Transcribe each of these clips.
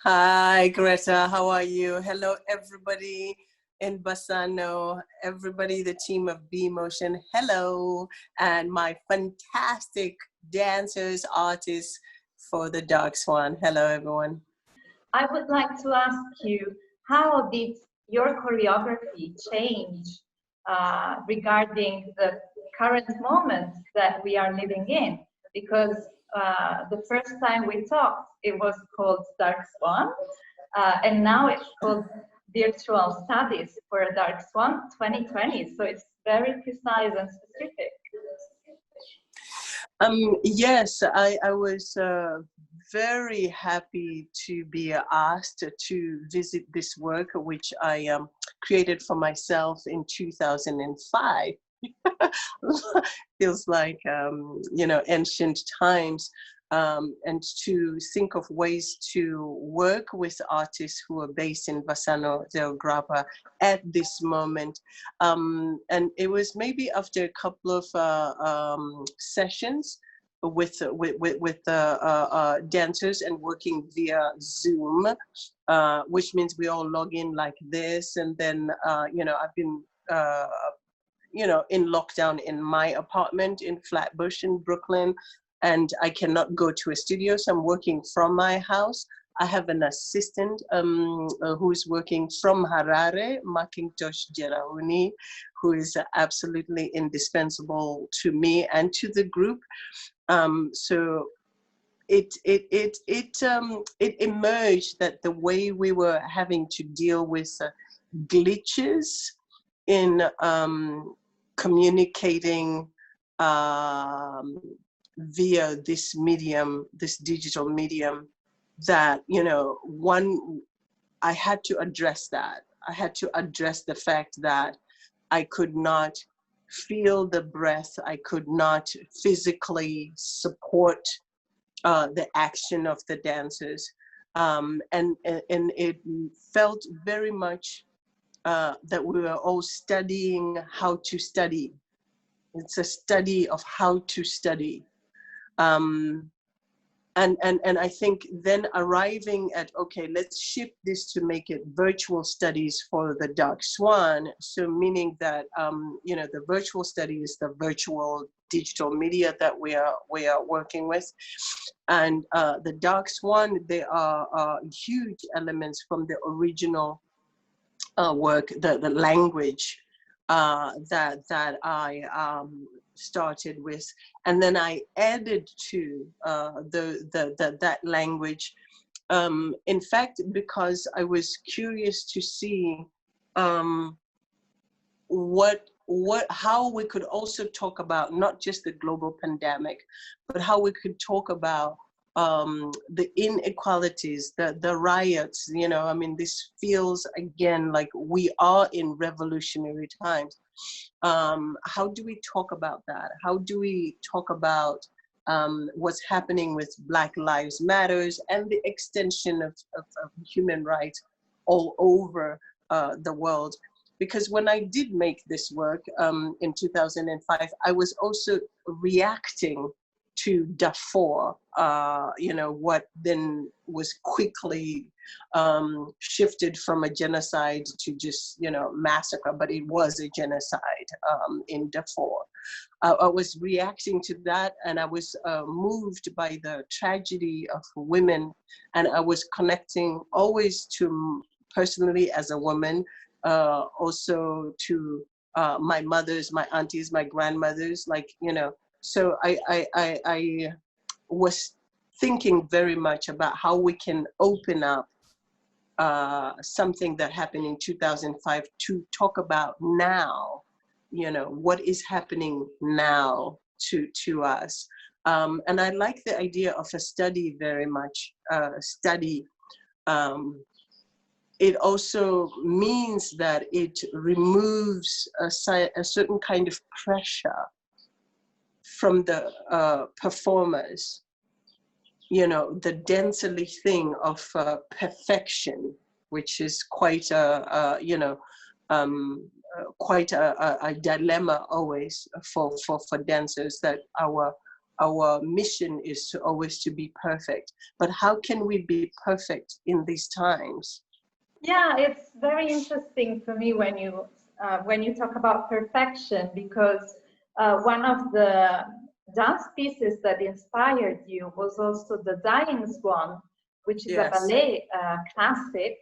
Hi, Greta. How are you? Hello, everybody in Bassano, everybody, the team of B.Motion. Hello, and my fantastic dancers, artists for the Dark Swan. Hello, everyone. I would like to ask you, how did your choreography change regarding the current moment that we are living in? Because the first time we talked, it was called Dark Swan, and now it's called Virtual Studies for Dark Swan 2020. So it's very precise and specific. Yes, I was very happy to be asked to visit this work, which I created for myself in 2005. Feels like, ancient times, and to think of ways to work with artists who are based in Bassano, choreographer at this moment. And it was maybe after a couple of sessions with dancers and working via Zoom, which means we all log in like this. And then, I've been in lockdown in my apartment in Flatbush in Brooklyn, and I cannot go to a studio, so I'm working from my house. I have an assistant who's working from Harare, Macintosh Jerahuni, who is absolutely indispensable to me and to the group. So it emerged that the way we were having to deal with glitches in communicating via this medium, this digital medium, that, I had to address that. I had to address the fact that I could not feel the breath. I could not physically support the action of the dancers. And it felt very much that we were all studying how to study. It's a study of how to study. And I think then arriving at, okay, let's shift this to make it virtual studies for the Dark Swan. So meaning that, the virtual study is the virtual digital media that we are working with. And the Dark Swan, there are huge elements from the original work, the language that I started with, and then I added to that language. In fact, because I was curious to see how we could also talk about not just the global pandemic, but how we could talk about the inequalities, the riots. This feels again like we are in revolutionary times. How do we talk about that? How do we talk about what's happening with Black Lives Matters and the extension of human rights all over the world? Because when I did make this work in 2005, I was also reacting to Darfur, what then was quickly shifted from a genocide to just, massacre, but it was a genocide in Darfur. I was reacting to that, and I was moved by the tragedy of women, and I was connecting always to, personally as a woman, also to my mothers, my aunties, my grandmothers, so I was thinking very much about how we can open up something that happened in 2005 to talk about now, what is happening now to us. And I like the idea of a study very much, it also means that it removes a certain kind of pressure from the performers, the densely thing of perfection, which is quite a dilemma always for dancers, that our our mission is to always to be perfect. But how can we be perfect in these times? Yeah, it's very interesting for me when you talk about perfection, because one of the dance pieces that inspired you was also the Dying Swan, which is Yes. a ballet classic.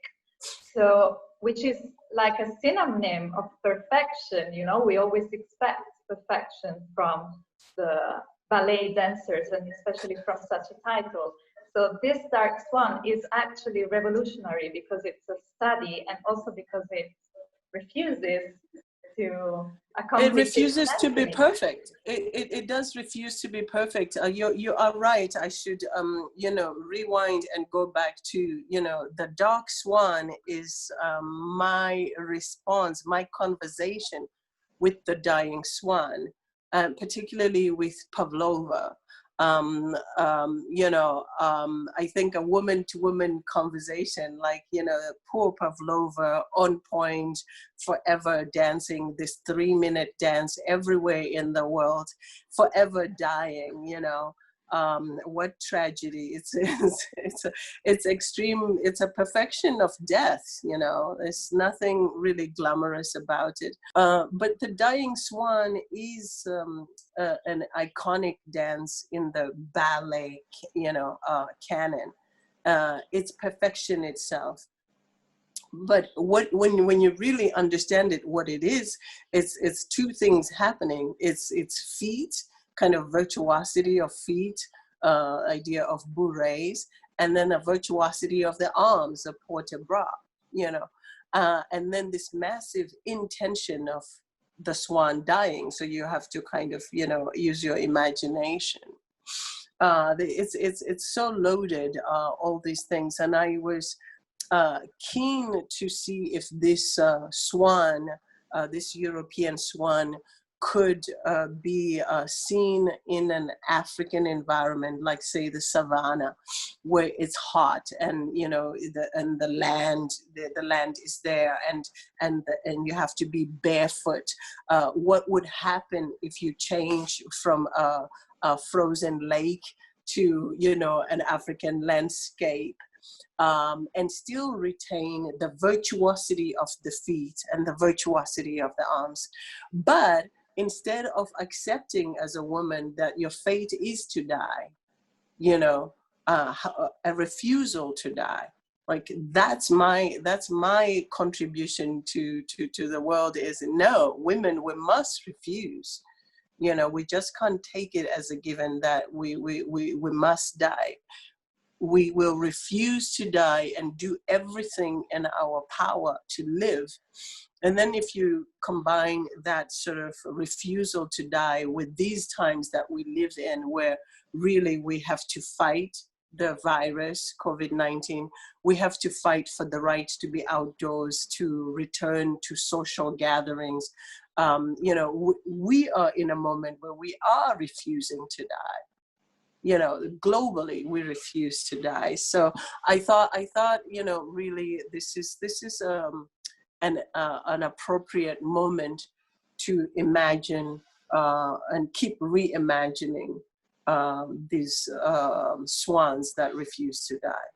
So, which is like a synonym of perfection. You know, we always expect perfection from the ballet dancers, and especially from such a title. So this Dark Swan is actually revolutionary because it's a study, and also because it refuses to accomplish It refuses to be destiny. perfect. It does refuse to be perfect. You are right. I should you know, rewind and go back to, you know, the Dark Swan is my response, my conversation with the dying swan, particularly with Pavlova. You know, I think a woman-to-woman conversation, like, you know, poor Pavlova, on point, forever dancing this 3-minute dance everywhere in the world, forever dying, you know. What tragedy. It's extreme. It's a perfection of death, you know. There's nothing really glamorous about it. But the Dying Swan is an iconic dance in the ballet, you know, canon. It's perfection itself. But when you really understand it, what it is, it's two things happening. It's feet, kind of virtuosity of feet, idea of bourrées, and then a virtuosity of the arms, a port-de-bras, you know, and then this massive intention of the swan dying. So you have to kind of, you know, use your imagination. It's so loaded, all these things, and I was keen to see if this swan, this European swan, could be seen in an African environment, like say the savannah, where it's hot, and you know, the land is there, and you have to be barefoot. What would happen if you change from a frozen lake to, you know, an African landscape? And still retain the virtuosity of the feet and the virtuosity of the arms. But instead of accepting as a woman that your fate is to die, you know, a refusal to die, like that's my contribution to the world is, no, women, we must refuse. You know, we just can't take it as a given that we must die. We will refuse to die and do everything in our power to live. And then if you combine that sort of refusal to die with these times that we live in, where really we have to fight the virus, COVID-19, we have to fight for the right to be outdoors, to return to social gatherings. You know, we are in a moment where we are refusing to die. You know, globally, we refuse to die. So I thought, you know, really, this is an appropriate moment to imagine and keep reimagining these swans that refuse to die.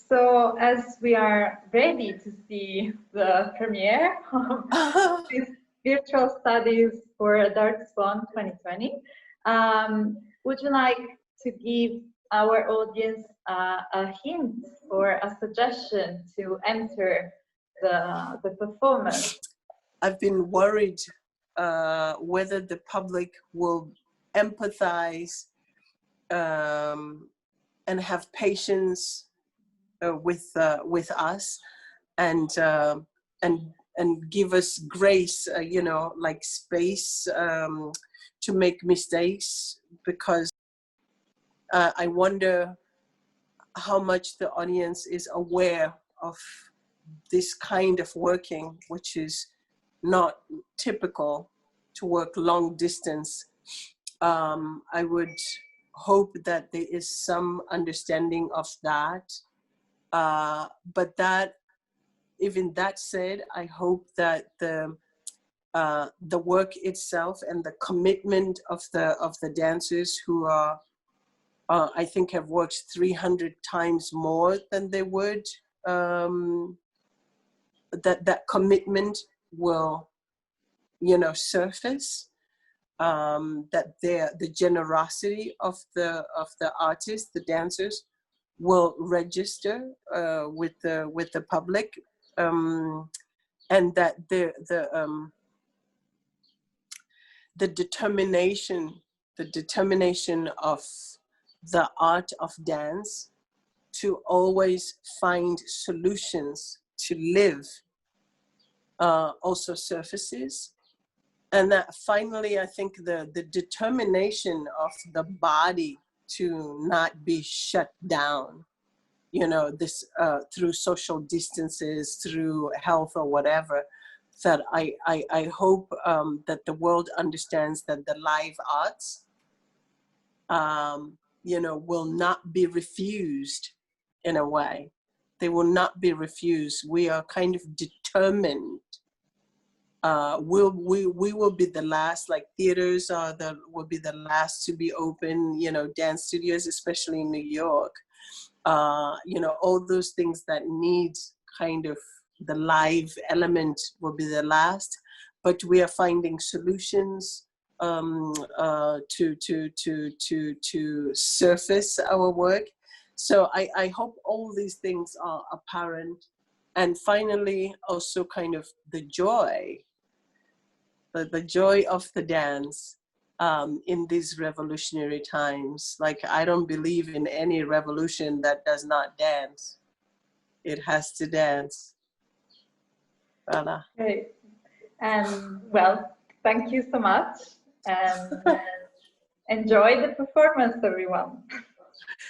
So as we are ready to see the premiere of these virtual studies for Dark Swan 2020, would you like to give our audience a hint or a suggestion to enter the performance? I've been worried whether the public will empathize and have patience with us, and give us grace, you know, like space to make mistakes, because I wonder how much the audience is aware of this kind of working, which is not typical to work long distance. I would hope that there is some understanding of that. But that, even that said, I hope that the the work itself and the commitment of the dancers who are, I think, have worked 300 times more than they would. That commitment will, you know, surface. That the generosity of the artists, the dancers, will register with the public, and that the determination of the art of dance to always find solutions to live also surfaces. And that finally, I think the determination of the body to not be shut down, you know, this through social distances, through health or whatever, that I hope that the world understands that the live arts, you know, will not be refused in a way. They will not be refused. We are kind of determined. We will be the last, like theaters will be the last to be open, you know, dance studios, especially in New York. You know, all those things that need kind of the live element will be the last, but we are finding solutions to surface our work. So I hope all these things are apparent. And finally, also kind of the joy of the dance in these revolutionary times. Like, I don't believe in any revolution that does not dance. It has to dance. Voilà. Great. And well, thank you so much. And enjoy the performance, everyone.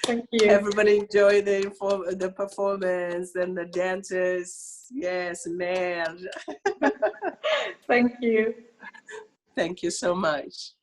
Thank you. Everybody enjoy the performance and the dancers. Yes, man. Thank you. Thank you so much.